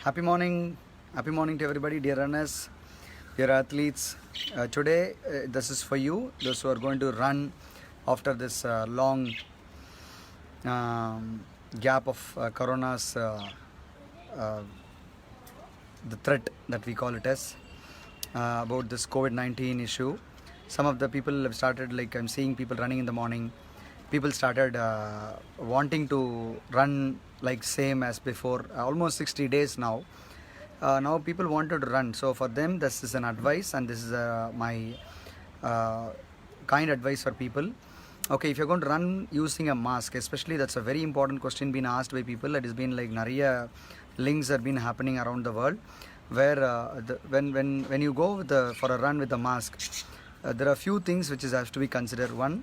Happy morning to everybody, dear runners, dear athletes. Today, this is for you, those who are going to run after this long gap of Corona's, the threat that we call it as, about this COVID-19 issue. Some of the people have started, like I'm seeing people running in the morning. People started wanting to run like same as before, almost 60 days now. Now people wanted to run, so for them this is an advice, and this is my kind advice for people. Okay, if you're going to run using a mask, especially, that's a very important question being asked by people. It has been like nariya links have been happening around the world, where when you go for a run with a mask, there are a few things which has to be considered. One,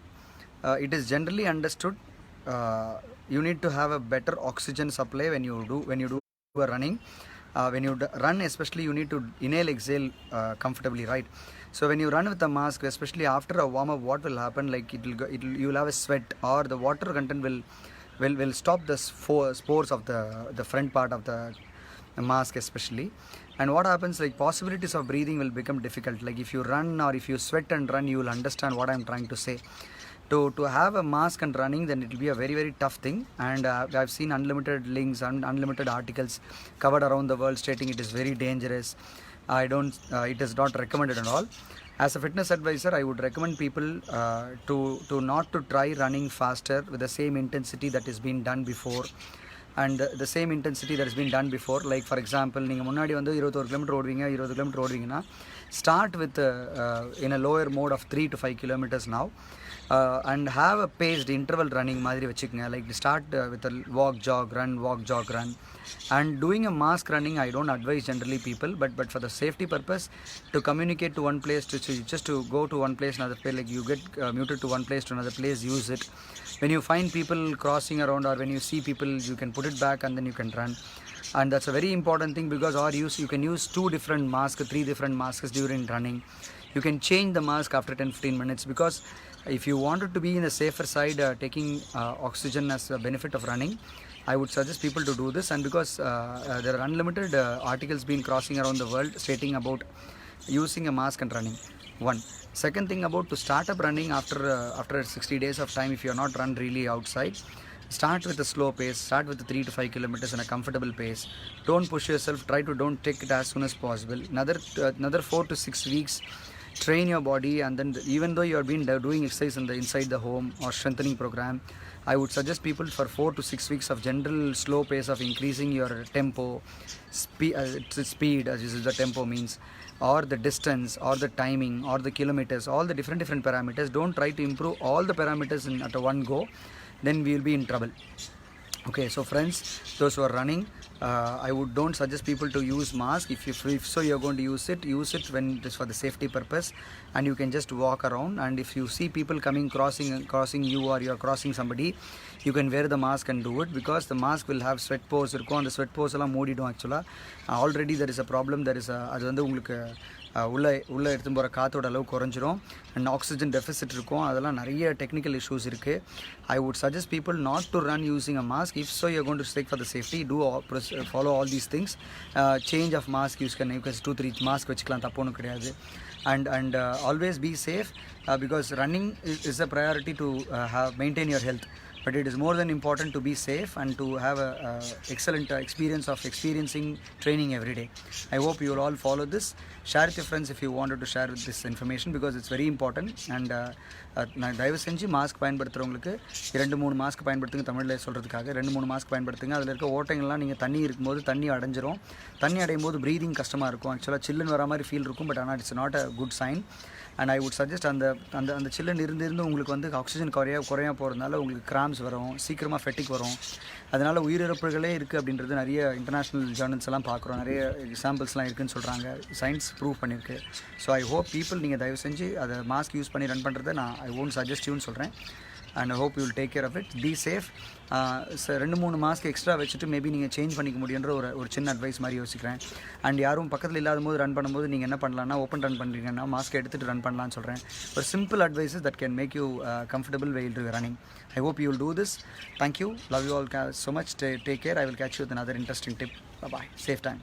it is generally understood you need to have a better oxygen supply when you do a running. When you run, especially, you need to inhale, exhale comfortably, right? So when you run with a mask, especially after a warm up, what will happen? Like you'll have a sweat, or the water content will stop the spores of the front part of the mask, especially. And what happens, like possibilities of breathing will become difficult. Like if you run or if you sweat and run, you will understand what I'm trying to say. To have a mask and running, then it will be a very, very tough thing. And I've seen unlimited links and unlimited articles covered around the world stating it is very dangerous. It is not recommended at all. As a fitness advisor, I would recommend people to not to try running faster with the same intensity that has been done before. And the same intensity that has been done before. Like for example, நீங்கள் முன்னாடி வந்து 21 kilometre ஓடுவீங்க, 20 kilometre ஓடுவீங்கன்னா, start with in a lower mode of 3 to 5 kilometers now, and have a paced interval running மாதிரி வச்சுக்கோங்க. Like start with a walk jog run, and doing a mask running I don't advise generally people, but for the safety purpose, to communicate to one place, just to go to one place another place, like you get muted to one place to another place, use it. When you find people crossing around, or when you see people, you can put it back and then you can run. And that's a very important thing, because you can use 2 different masks, 3 different masks during running. You can change the mask after 10-15 minutes, because if you wanted to be in the safer side, taking oxygen as a benefit of running, I would suggest people to do this. And because there are unlimited articles being crossing around the world stating about using a mask and running. One. Second thing, about to start up running after 60 days of time, if you are not run really outside, start with a slow pace. Start with 3 to 5 kilometers in a comfortable pace. Don't push yourself. Don't take it as soon as possible. Another 4 to 6 weeks, train your body. And then even though you have been doing exercise inside the home or strengthening program, I would suggest people for 4 to 6 weeks of general slow pace of increasing your tempo, speed, as the tempo means, or the distance, or the timing, or the kilometers, all the different parameters. Don't try to improve all the parameters at one go, then we will be in trouble. Okay, so friends, those who are running, I don't suggest people to use mask. If so you're going to use it when it is for the safety purpose, and you can just walk around. And if you see people crossing you, or you're crossing somebody, you can wear the mask and do it, because the mask will have sweat pores இருக்கும். அந்த sweat pores எல்லாம் மூடிடும். ஆக்சுவலாக already there is a problem. அது வந்து உங்களுக்கு உள்ளே எடுத்து போகிற காற்றோட அளவு குறைஞ்சிரும், அண்ட் ஆக்சிஜன் டெஃபிசிட் இருக்கும். அதெல்லாம் நிறைய டெக்னிக்கல் இஷ்யூஸ் இருக்குது. I would suggest people not to run using a mask. If so you going to stack for the safety, follow all these things. Change of mask use பண்ண 2-3 mask வச்சுக்கலாம், தப்பு ஒன்றும் கிடையாது. And always be safe, because running is a priority to maintain your health. But it is more than important to be safe and to have a excellent experience of experiencing training every day. I hope you will all follow this. Share with your friends if you wanted to share this information, because it's very important. And நான் தயவு செஞ்சு mask பயன்படுத்துகிறவங்களுக்கு 2-3 mask பயன்படுத்துங்க. தமிழில் சொல்கிறதுக்காக 2-3 mask பயன்படுத்துங்க. அதில் இருக்க ஓட்டைகள்லாம் நீங்கள் தண்ணி இருக்கும்போது தண்ணி அடைஞ்சிரும். தண்ணி அடையும் போது ப்ரீதிங் கஷ்டமாக இருக்கும். ஆக்சுவலாக சில்லுன்னு வர மாதிரி ஃபீல் இருக்கும், பட் ஆனால் it's not a good sign. And I would suggest அந்த சில்லுன்னு இருந்து உங்களுக்கு வந்து ஆக்சிஜன் குறையா போகிறதுனால உங்களுக்கு கிராம்ஸ் வரும், சீக்கிரமாக ஃபெட்டிக் வரும். அதனால் உயிரிழப்புகளே இருக்குது அப்படின்றது நிறைய இன்டர்நேஷ்னல் ஜேர்னல்ஸ் எல்லாம் பார்க்குறோம். நிறைய எக்ஸாம்பிள்ஸ்லாம் இருக்குதுன்னு சொல்கிறாங்க, சயின்ஸ் ப்ரூவ் பண்ணியிருக்கு. ஸோ ஐ ஹோப் பீப்புள், நீங்கள் தயவு செஞ்சு அதை மாஸ்க் யூஸ் பண்ணி ரன் பண்ணுறதை நான் ஐ ஒன்ட் சஜஸ்ட் யூன்னு சொல்கிறேன். And hope you will take care of it. Be safe. 2-3 mask extra வச்சுட்டு மேபி நீங்கள் சேஞ்ச் பண்ணிக்க முடியுன்ற ஒரு சின்ன அட்வைஸ் மாதிரி யோசிக்கிறேன். அண்ட் யாரும் பக்கத்தில் இல்லாத போது ரன் பண்ணும்போது நீங்கள் என்ன பண்ணலாம்னா, ஓப்பன் ரன் பண்ணுறீங்கன்னா மாஸ்க் எடுத்துகிட்டு ரன் பண்ணலான்னு சொல்கிறேன். ஒரு simple advices that can make you comfortable while running. I hope you will do this. Thank you. Love you all so much. Take care. I will catch you with another interesting tip. Bye bye. Safe time.